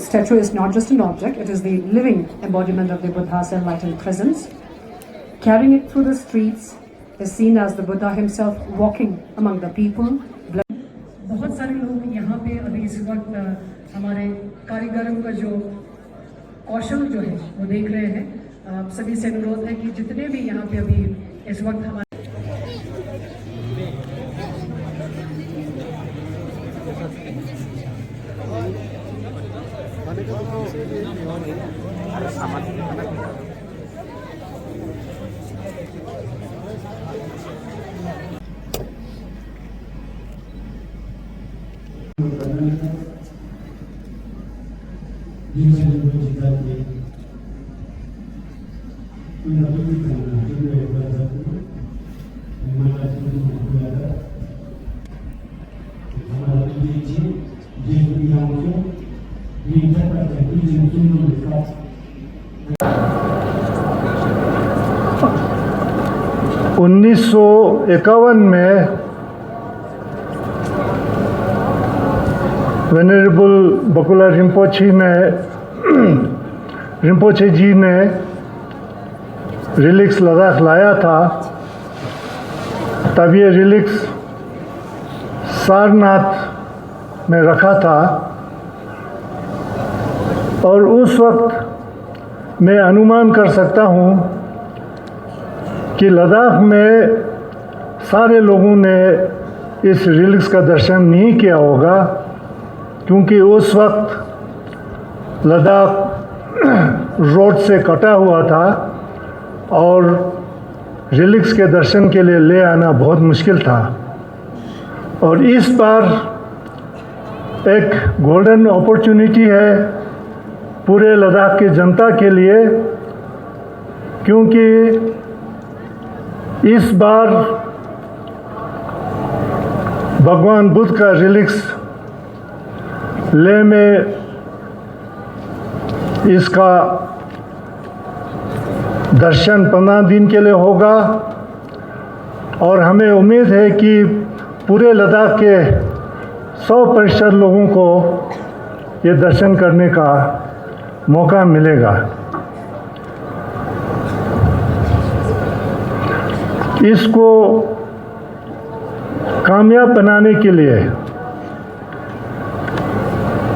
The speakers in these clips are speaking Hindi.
statue is not just an object, it is the living embodiment of the Buddha's enlightened presence. Carrying it through the streets is seen as the Buddha himself walking among the people. बहुत सारे लोग यहाँ पे अभी इस वक्त हमारे कारीगरों का जो कौशल जो है वो देख रहे हैं। आप सभी से अनुरोध है कि जितने भी यहाँ पे अभी इस वक्त हमारे इक्यावन में वेनरेबल बकुला रिम्पोचे जी ने रिलिक्स लद्दाख लाया था। तब ये रिलिक्स सारनाथ में रखा था और उस वक्त मैं अनुमान कर सकता हूँ कि लद्दाख में सारे लोगों ने इस रिलिक्स का दर्शन नहीं किया होगा, क्योंकि उस वक्त लद्दाख रोड से कटा हुआ था और रिलिक्स के दर्शन के लिए ले आना बहुत मुश्किल था। और इस बार एक गोल्डन अपॉर्चुनिटी है पूरे लद्दाख की जनता के लिए, क्योंकि इस बार भगवान बुद्ध का रिलिक्स लेह में इसका दर्शन 15 दिन के लिए होगा और हमें उम्मीद है कि पूरे लद्दाख के 100% लोगों को ये दर्शन करने का मौका मिलेगा। इसको कामयाब बनाने के लिए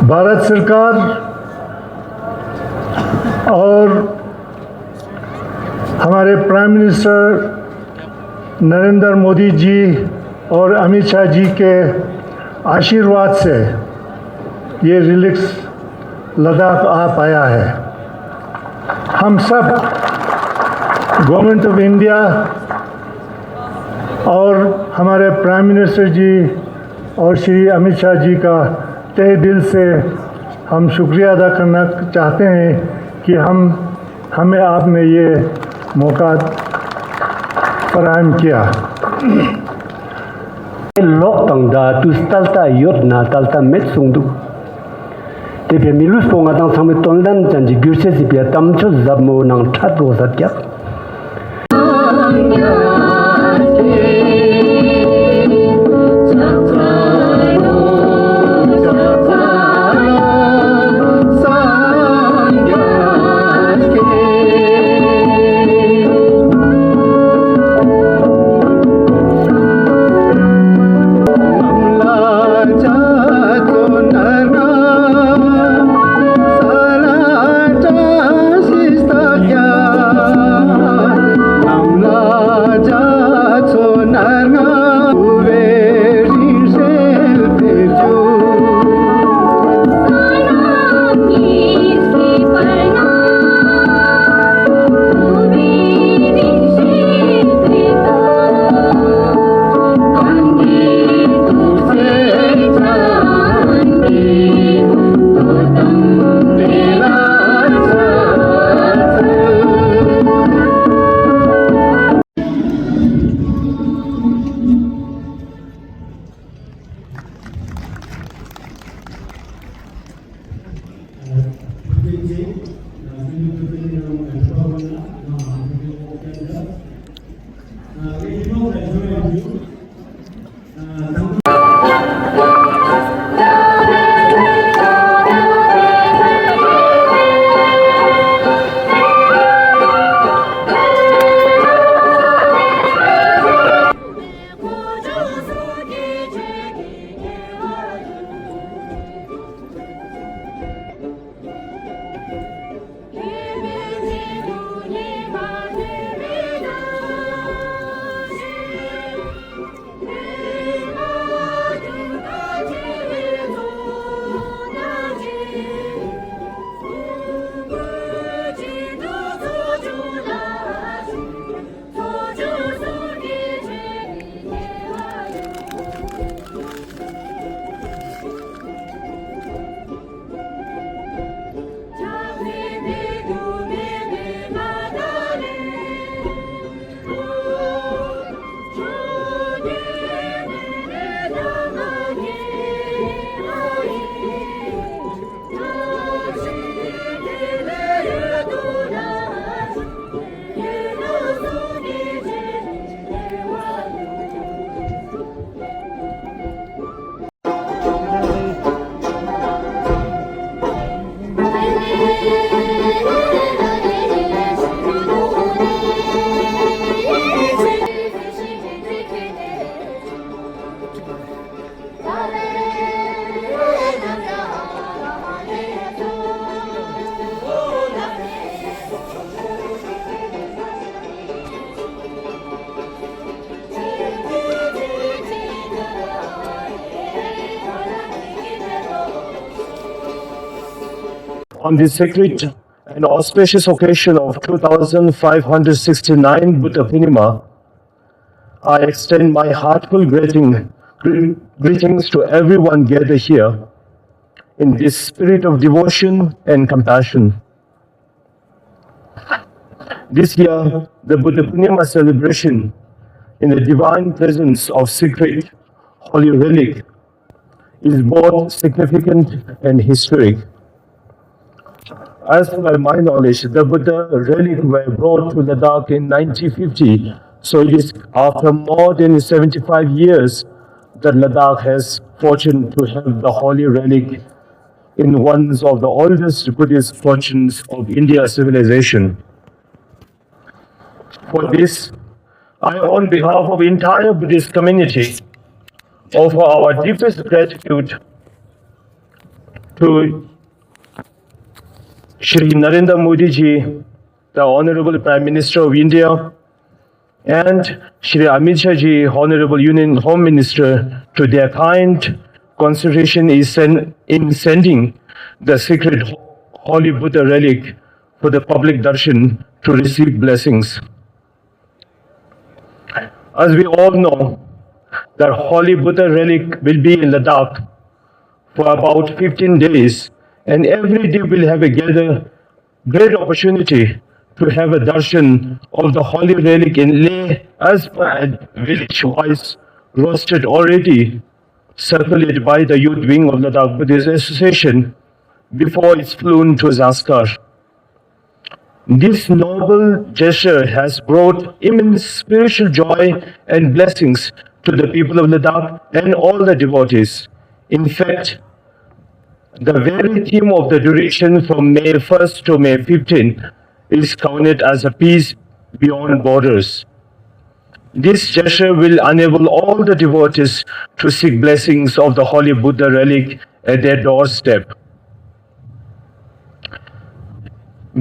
भारत सरकार और हमारे प्राइम मिनिस्टर नरेंद्र मोदी जी और अमित शाह जी के आशीर्वाद से ये रिलिक्स लद्दाख आ पाया है। हम सब गवर्नमेंट ऑफ इंडिया और हमारे प्राइम मिनिस्टर जी और श्री अमित शाह जी का तहे दिल से हम शुक्रिया अदा करना चाहते हैं कि हमें आपने ये मौका फराहम किया। लोकतंगदा तुस्तालता योजना तालता मेट सुंदु तेबे मिलुस पोंगा तंग थामे तोंdan janji gyurse sipia tamcho zabmo nang that ro satya जा On the sacred and auspicious occasion of 2569 Buddha Purnima, I extend my heartfelt greetings to everyone gathered here in this spirit of devotion and compassion. This year, the Buddha Purnima celebration in the divine presence of sacred holy relic is both significant and historic. As per my knowledge, the Buddha relic were brought to Ladakh in 1950, so it is after more than 75 years that Ladakh has fortune to have the holy relic in one of the oldest Buddhist fortunes of India's civilization. For this, I, on behalf of the entire Buddhist community, offer our deepest gratitude to Shri Narendra Modi ji, the Honorable Prime Minister of India, and Shri Amit Shah ji, Honorable Union Home Minister, to their kind consideration in sending the sacred Holy Buddha relic for the public darshan to receive blessings. As we all know, the Holy Buddha relic will be in Ladakh for about 15 days, and every day we'll have a great opportunity to have a darshan of the holy relic in Leh as per village-wise rostered already circulated by the youth wing of Ladakh Buddhist Association before it's flown to Zanskar. This noble gesture has brought immense spiritual joy and blessings to the people of Ladakh and all the devotees. In fact, the very theme of the duration from May 1st to May 15th is counted as a peace beyond borders. This gesture will enable all the devotees to seek blessings of the Holy Buddha relic at their doorstep.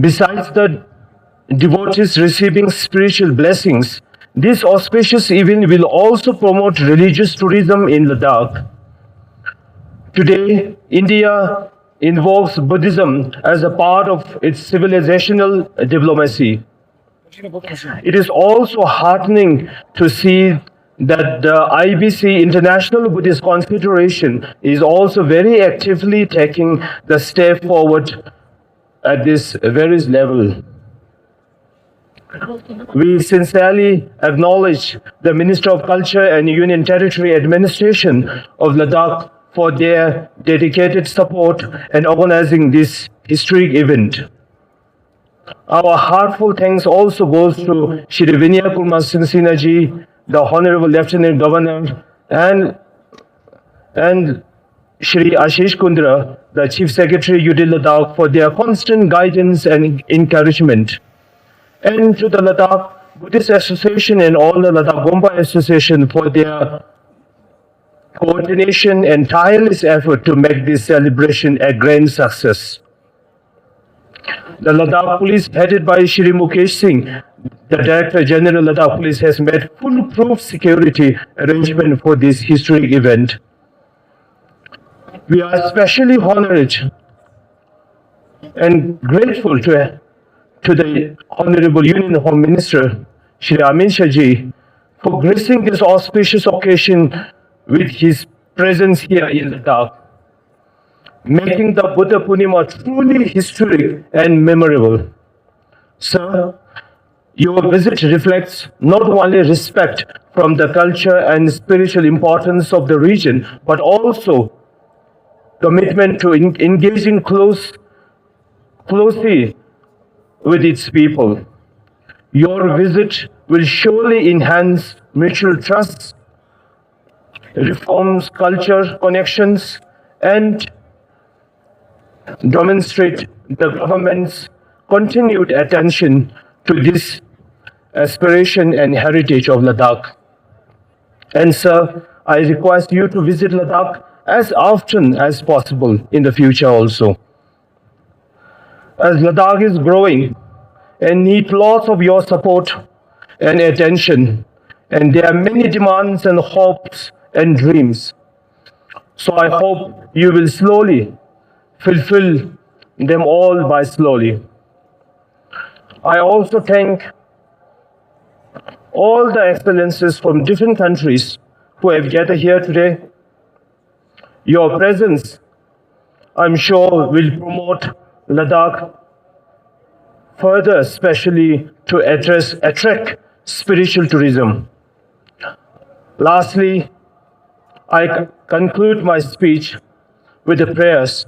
Besides the devotees receiving spiritual blessings, this auspicious event will also promote religious tourism in Ladakh. Today, India invokes Buddhism as a part of its civilizational diplomacy. It is also heartening to see that the IBC, International Buddhist Confederation, is also very actively taking the step forward at this various level. We sincerely acknowledge the Minister of Culture and Union Territory Administration of Ladakh for their dedicated support in organizing this historic event. Our heartfelt thanks also goes to Shri Vinaya Kumar Singsina ji, the Honorable Lieutenant Governor, and Shri Ashish Kundra, the Chief Secretary UD Ladakh, for their constant guidance and encouragement. And to the Ladakh Buddhist Association and all the Ladakh Gompa Association for their coordination and tireless effort to make this celebration a grand success. The Ladakh Police, headed by Shri Mukesh Singh, the Director General Ladakh Police, has made foolproof security arrangement for this historic event. We are especially honored and grateful to the Honorable Union Home Minister, Shri Amit Shah ji, for gracing this auspicious occasion with his presence here in Ladakh, making the Buddha Purnima truly historic and memorable. Sir, your visit reflects not only respect from the culture and spiritual importance of the region, but also commitment to engaging closely with its people. Your visit will surely enhance mutual trust, reforms culture connections, and demonstrate the government's continued attention to this aspiration and heritage of Ladakh. And sir, I request you to visit Ladakh as often as possible in the future also. As Ladakh is growing and need lots of your support and attention, and there are many demands and hopes and dreams. So I hope you will slowly fulfill them all by slowly. I also thank all the excellencies from different countries who have gathered here today. Your presence, I'm sure, will promote Ladakh further, especially to attract spiritual tourism. Lastly, I conclude my speech with the prayers.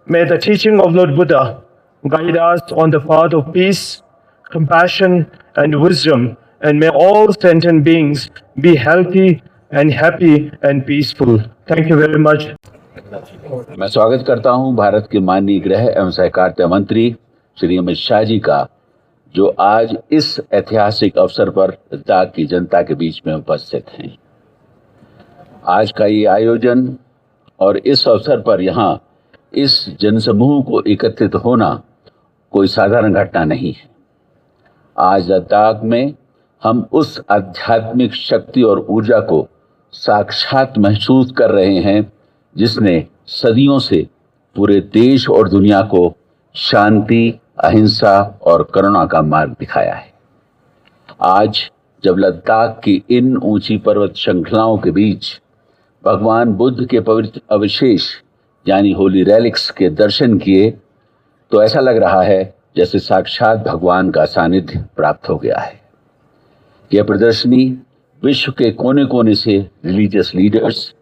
May the teaching of Lord Buddha guide us on the path of peace, compassion, and wisdom, and may all sentient beings be healthy and happy and peaceful. Thank you very much. मैं स्वागत करता हूं भारत के माननीय गृह एवं सहकारिता मंत्री श्री अमित शाह जी का, जो आज इस ऐतिहासिक अवसर पर लद्दाख की जनता के बीच में उपस्थित हैं। आज का ये आयोजन और इस अवसर पर यहाँ इस जनसमूह को एकत्रित होना कोई साधारण घटना नहीं है। आज लद्दाख में हम उस आध्यात्मिक शक्ति और ऊर्जा को साक्षात महसूस कर रहे हैं जिसने सदियों से पूरे देश और दुनिया को शांति, अहिंसा और करुणा का मार्ग दिखाया है। आज जब लद्दाख की इन ऊंची पर्वत श्रृंखलाओं के बीच भगवान बुद्ध के पवित्र अवशेष यानी होली रेलिक्स के दर्शन किए तो ऐसा लग रहा है जैसे साक्षात भगवान का सानिध्य प्राप्त हो गया है। यह प्रदर्शनी विश्व के कोने कोने से religious leaders,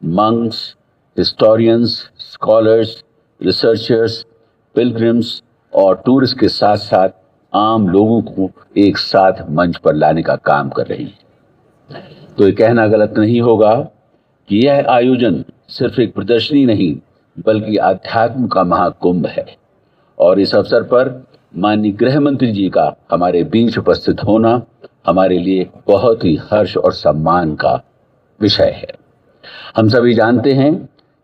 monks, historians, scholars, researchers, pilgrims और टूरिस्ट के साथ साथ आम लोगों को एक साथ मंच पर लाने का काम कर रही है। तो ये कहना गलत नहीं होगा कि यह आयोजन सिर्फ एक प्रदर्शनी नहीं बल्कि आध्यात्म का महाकुंभ है और इस अवसर पर माननीय गृह मंत्री जी का हमारे बीच उपस्थित होना हमारे लिए बहुत ही हर्ष और सम्मान का विषय है। हम सभी जानते हैं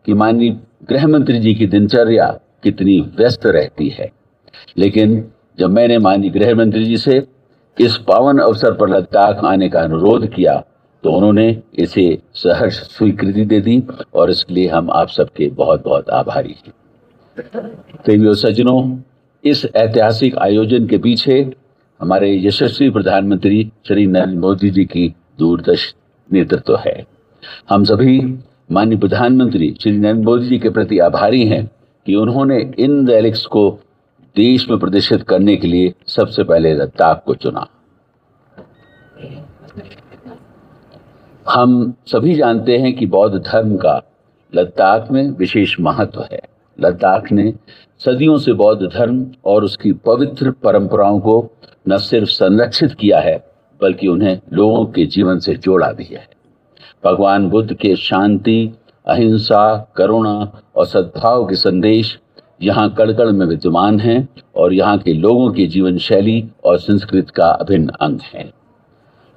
कि माननीय गृह मंत्री जी की दिनचर्या कितनी व्यस्त रहती है, लेकिन जब मैंने माननीय गृह मंत्री जी से इस पावन अवसर पर लद्दाख आने का अनुरोध किया तो उन्होंने इसे सहर्ष स्वीकृति दे दी और इसके लिए हम आप सबके बहुत बहुत आभारी हैं। प्रेमियों सज्जनों, इस ऐतिहासिक आयोजन के पीछे हमारे यशस्वी प्रधानमंत्री श्री नरेंद्र मोदी जी की दूरदर्शी नेतृत्व है। हम सभी माननीय प्रधानमंत्री श्री नरेंद्र मोदी जी के प्रति आभारी हैं कि उन्होंने इन रेलिक्स को देश में प्रदर्शित करने के लिए सबसे पहले लद्दाख को चुना। हम सभी जानते हैं कि बौद्ध धर्म का लद्दाख में विशेष महत्व है। लद्दाख ने सदियों से बौद्ध धर्म और उसकी पवित्र परंपराओं को न सिर्फ संरक्षित किया है बल्कि उन्हें लोगों के जीवन से जोड़ा भी है। भगवान बुद्ध के शांति, अहिंसा, करुणा और सद्भाव के संदेश यहाँ कण-कण में विद्यमान हैं और यहाँ के लोगों की जीवन शैली और संस्कृति का अभिन्न अंग है।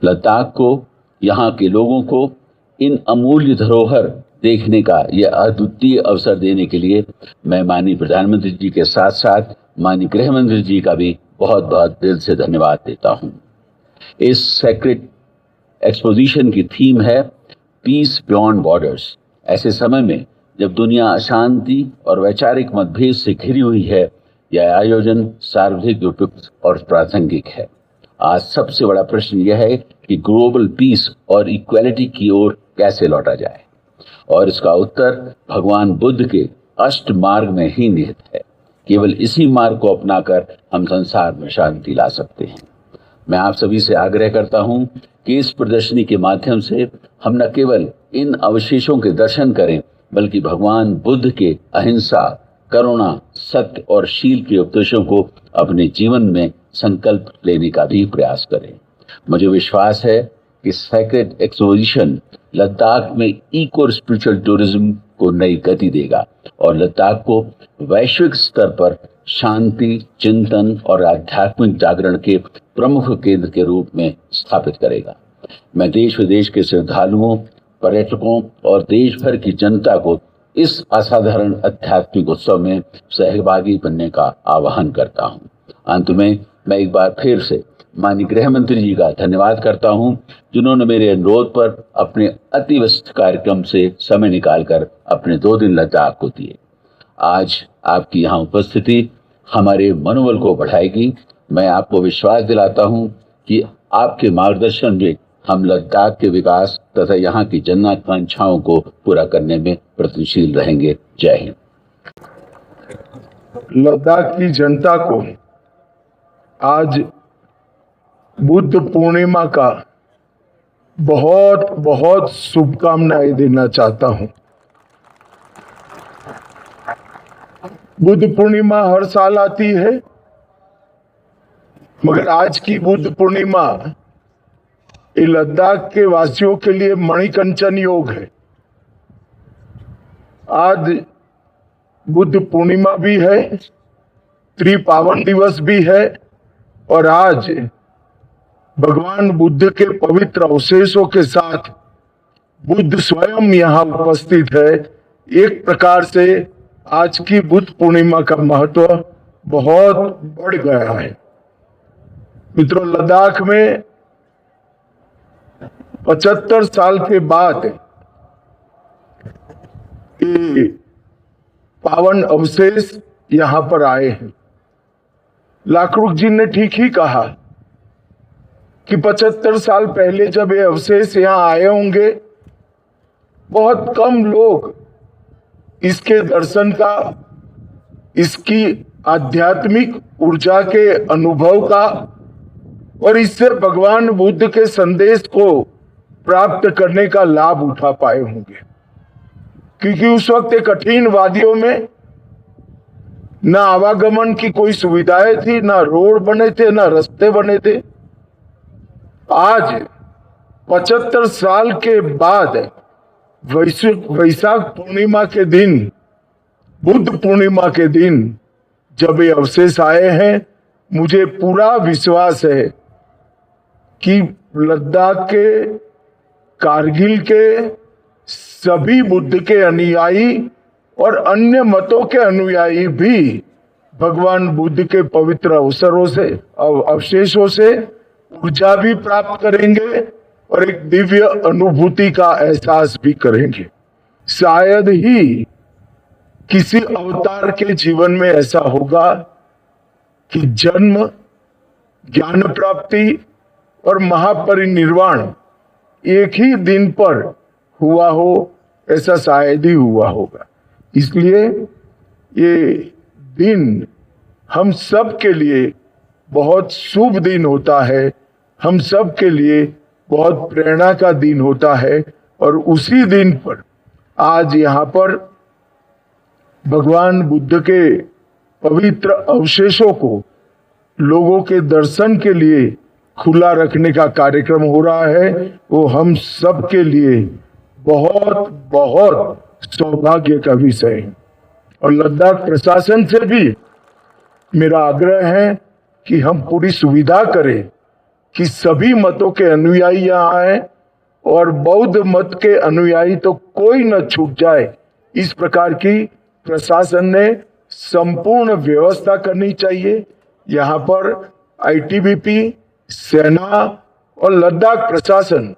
लद्दाख को, यहाँ के लोगों को इन अमूल्य धरोहर देखने का यह अद्वितीय अवसर देने के लिए मैं माननीय प्रधानमंत्री जी के साथ साथ माननीय गृह मंत्री जी का भी बहुत बहुत दिल से धन्यवाद देता हूँ। इस सेक्रेट एक्सपोजिशन की थीम है पीस बियॉन्ड बॉर्डर्स। ऐसे समय में जब दुनिया अशांति और वैचारिक मतभेद से घिरी हुई है, यह आयोजन सार्वधिक उपयुक्त और प्रासंगिक है। आज सबसे बड़ा प्रश्न यह है कि ग्लोबल पीस और इक्वालिटी की ओर कैसे लौटा जाए और इसका उत्तर भगवान बुद्ध के अष्ट मार्ग में ही निहित है। केवल इसी मार्ग को अपनाकर हम संसार में शांति ला सकते हैं। मैं आप सभी से आग्रह करता हूं कि इस प्रदर्शनी के माध्यम से हम न केवल इन अवशेषों के दर्शन करें बल्कि भगवान बुद्ध के अहिंसा, करुणा, सत्य और शील के उपदेशों को अपने जीवन में संकल्प लेने का भी प्रयास करें। मुझे विश्वास है कि सेक्रेट एक्सपोजिशन लद्दाख में इको स्पिरिचुअल टूरिज्म को नई गति देगा और लद्दाख को वैश्विक स्तर पर शांति, चिंतन और आध्यात्मिक जागरण के प्रमुख केंद्र के रूप में स्थापित करेगा। मैं देश विदेश के श्रद्धालुओं, पर्यटकों और देश भर की जनता को इस असाधारण आध्यात्मिक उत्सव में सहभागी बनने का आह्वान करता हूं। अंत में मैं एक बार फिर से माननीय गृह मंत्री जी का धन्यवाद करता हूं, जिन्होंने मेरे अनुरोध पर अपने अति व्यस्त कार्यक्रम से समय निकालकर अपने 2 दिन लद्दाख को दिए। आज आपकी यहाँ उपस्थिति हमारे मनोबल को बढ़ाएगी। मैं आपको विश्वास दिलाता हूँ कि आपके मार्गदर्शन में हम लद्दाख के विकास तथा यहाँ की जन आकांक्षाओं को पूरा करने में प्रयत्नशील रहेंगे। जय हिंद। लद्दाख की जनता को आज बुद्ध पूर्णिमा का बहुत बहुत शुभकामनाएं देना चाहता हूं। बुद्ध पूर्णिमा हर साल आती है, मगर आज की बुद्ध पूर्णिमा ये लद्दाख के वासियों के लिए मणिकंचन योग है। आज बुद्ध पूर्णिमा भी है, त्रिपावन दिवस भी है, और आज भगवान बुद्ध के पवित्र अवशेषों के साथ बुद्ध स्वयं यहाँ उपस्थित है। एक प्रकार से आज की बुद्ध पूर्णिमा का महत्व बहुत बढ़ गया है। मित्रों, लद्दाख में 75 साल के बाद ये पावन अवशेष यहाँ पर आए हैं। लाखरुख जी ने ठीक ही कहा कि 75 साल पहले जब ये अवशेष यहाँ आए होंगे, बहुत कम लोग इसके दर्शन का, इसकी आध्यात्मिक ऊर्जा के अनुभव का और इससे भगवान बुद्ध के संदेश को प्राप्त करने का लाभ उठा पाए होंगे। क्योंकि उस वक्त एक कठिन वादियों में न आवागमन की कोई सुविधाएं थी, ना रोड बने थे, ना रास्ते बने थे। आज 75 साल के बाद वैशाख पूर्णिमा के दिन, बुद्ध पूर्णिमा के दिन जब ये अवशेष आए हैं, मुझे पूरा विश्वास है कि लद्दाख के, कारगिल के सभी बुद्ध के अनुयायी और अन्य मतों के अनुयायी भी भगवान बुद्ध के पवित्र अवसरों से, अवशेषों से ऊर्जा भी प्राप्त करेंगे और एक दिव्य अनुभूति का एहसास भी करेंगे। शायद ही किसी अवतार के जीवन में ऐसा होगा कि जन्म, ज्ञान प्राप्ति और महापरिनिर्वाण एक ही दिन पर हुआ हो, ऐसा शायद ही हुआ होगा। इसलिए ये दिन हम सब के लिए बहुत शुभ दिन होता है, हम सब के लिए बहुत प्रेरणा का दिन होता है। और उसी दिन पर आज यहाँ पर भगवान बुद्ध के पवित्र अवशेषों को लोगों के दर्शन के लिए खुला रखने का कार्यक्रम हो रहा है। वो हम सब के लिए बहुत बहुत सौभाग्य का विषय है। और लद्दाख प्रशासन से भी मेरा आग्रह है कि हम पूरी सुविधा करें कि सभी मतों के अनुयायी यहाँ आए और बौद्ध मत के अनुयायी तो कोई न छूट जाए, इस प्रकार की प्रशासन ने संपूर्ण व्यवस्था करनी चाहिए। यहाँ पर आईटीबीपी, सेना और लद्दाख प्रशासन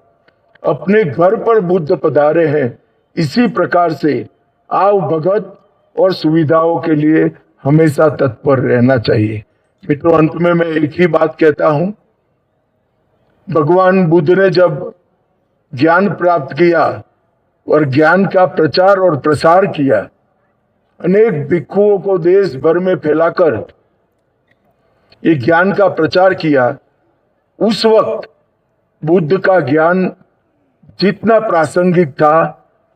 अपने घर पर बुद्ध पधारे हैं, इसी प्रकार से आव भगत और सुविधाओं के लिए हमेशा तत्पर रहना चाहिए। मित्रों, अंत में मैं एक ही बात कहता हूं, भगवान बुद्ध ने जब ज्ञान प्राप्त किया और ज्ञान का प्रचार और प्रसार किया, अनेक भिक्षुओं को देश भर में फैलाकर ये ज्ञान का प्रचार किया, उस वक्त बुद्ध का ज्ञान जितना प्रासंगिक था,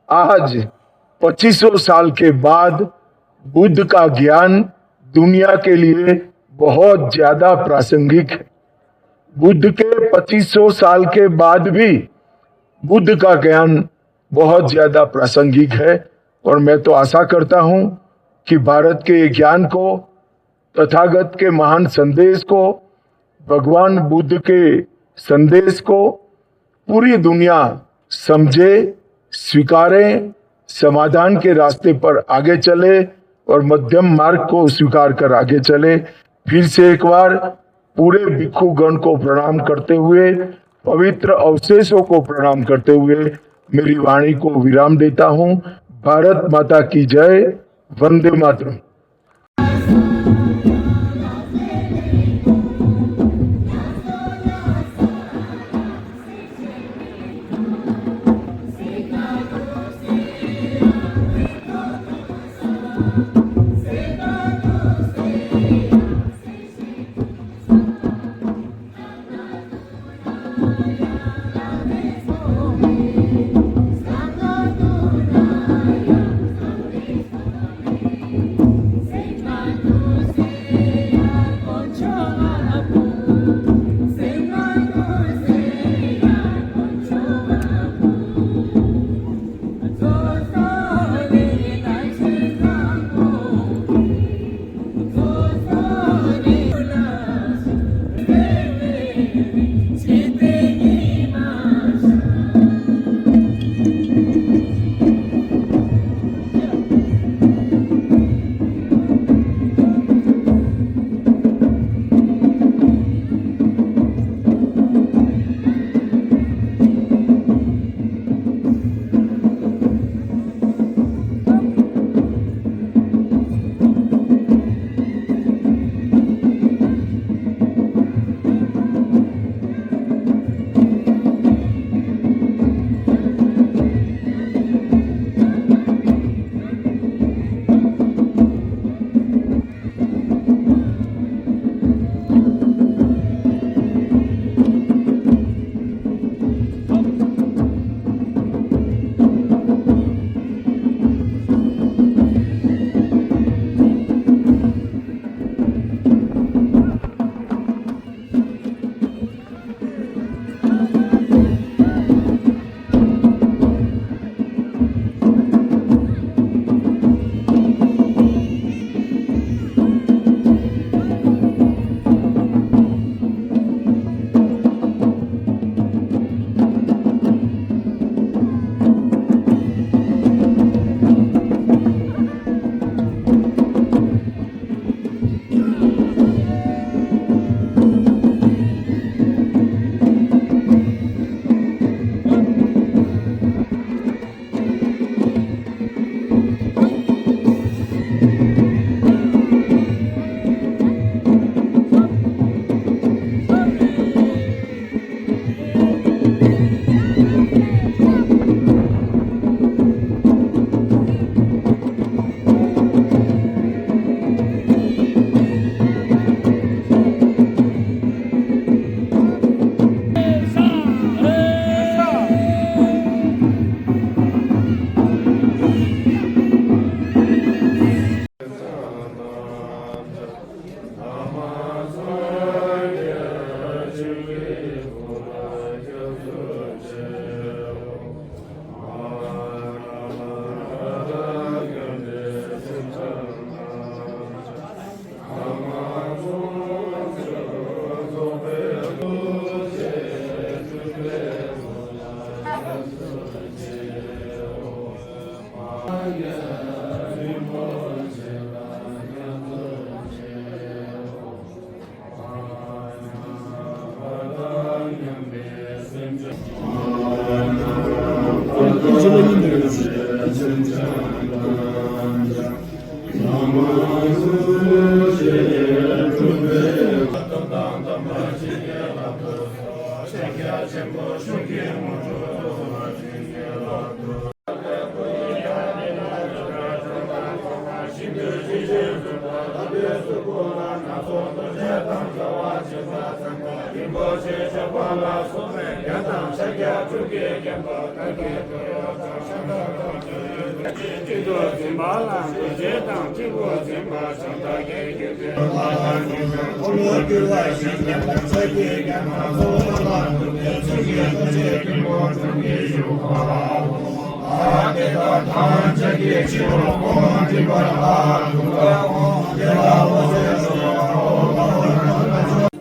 आज 2500 साल के बाद बुद्ध का ज्ञान दुनिया के लिए बहुत ज्यादा प्रासंगिक है। बुद्ध के 2500 साल के बाद भी बुद्ध का ज्ञान बहुत ज्यादा प्रासंगिक है। और मैं तो आशा करता हूं कि भारत के ज्ञान को, तथागत के महान संदेश को, भगवान बुद्ध के संदेश को पूरी दुनिया समझे, स्वीकारे, समाधान के रास्ते पर आगे चले और मध्यम मार्ग को स्वीकार कर आगे चले। फिर से एक बार पूरे भिक्षु गण को प्रणाम करते हुए, पवित्र अवशेषों को प्रणाम करते हुए मेरी वाणी को विराम देता हूँ। भारत माता की जय, Vande Mataram.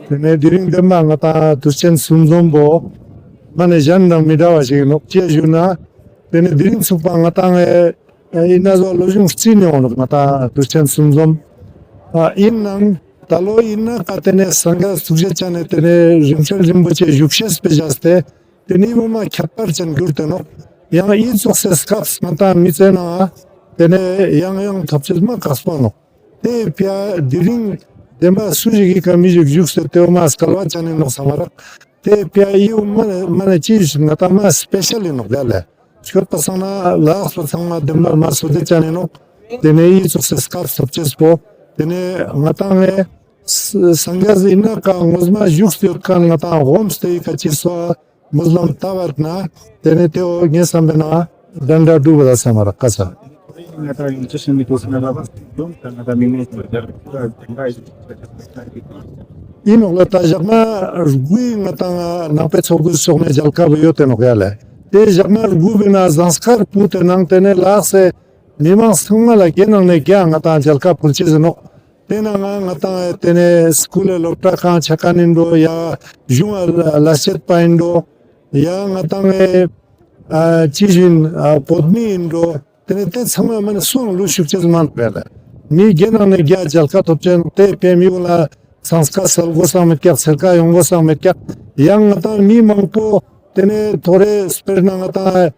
Tene diring demba ngata tusen sumzombo mane jandang midawa ji noktia juna tene diring supa ngata nge inazo lojung chini on ngata tusen sumzom innang talo inna katene sanga suje chane tene rimchel rimboche yukshes pejaste tene mama khapar chan gurteno yang in success caps ngata mitsena tene yang tapchizma kaspa te pia diring demba suji ka music jukse te ma skalwa chani no samara te pia yu mana cheese ngata ma special no gala skot pasana la pasana demba ma sudi chani no tene yi success kar tapchiz po tene ngata me sangyaz ina ka ngozma jukse kan ngata homestay ka chiswa muslim tawarna tene teo ngesambena danda du bada samara kasa ino lata jakma rgui ngata nape chogu sogne jalka yote no gale te jakma rgu bina zanskar pute nang tene la se nimang sangma la genang ne kya ngata jalka pulche no tena ngata tene school lokta ka chakanindo ya junga la set paindo ya ngata nge chijin podmi indo tene te sama mana suang lu shukches man pela ni gena ne gya jalka topchen te pemi wala sanskar salgosa metyak serka yongosa metyak yang ngata mi mangpo tene thore sperna ngata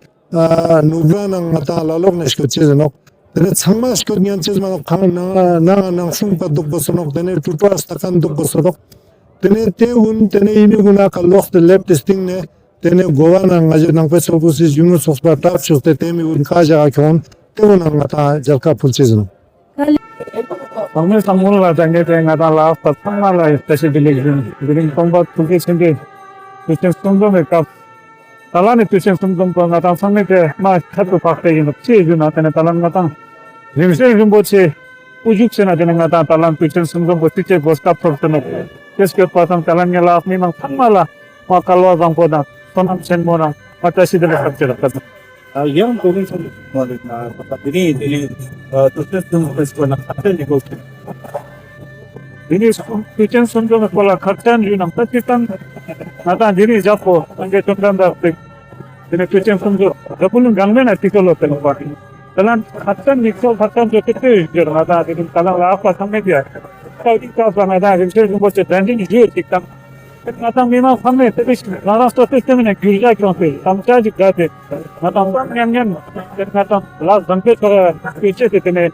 nubrana ngata lalok neshkoches no tene changma shkot nyan ches man khang na na sung pa duk bosonok tene tutwa stakan duk bosonok tene te un tene ini guna ka locht lab testing ne tene gowa na ngaje nang pe sokusi jungu sospa tap chukte temi un kaja akon te un ngata jalka pulchizno Pangmil sangmul la jange te ngata la patanga la stasi biling kombat tuki sindi tuchen sumdom e kap talane tuchen sumdom pa ngata sangne te ma khatu pakte yin chi juna tene talan ngata rimse rimboche ujuk sena tene ngata talan tuchen sumdom bo tiche boska proteno keske patam talan ngela apni nang thamala ma kalwa bangpoda sonam sen mona matasi de sakche rakat yang tukin sandi malik na ini tuchen sumdom na khate niko ini tuchen sumdom kola khatan junam tatitan nata diri japo angge tondanda ini tuchen sumdom japulun gangmena tikolo telopati talan khatan niko khatan jo kete jo nata diri talan la apa samne dia kau ka nata rimse rumboche danding jo tikam nata mima samne tebis narasto sistemine gurja kronpe samcha jigate nata nyan nata las banke kara piche tene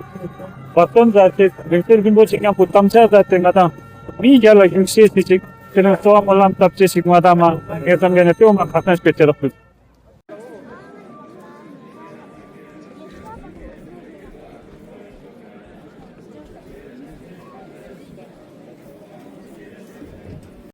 Baton zate rimse rumboche kya putamcha zate nata mi jala rimse tichik tene soa malam tapche sigmada ma etam gene teo ma khatan speche rakhu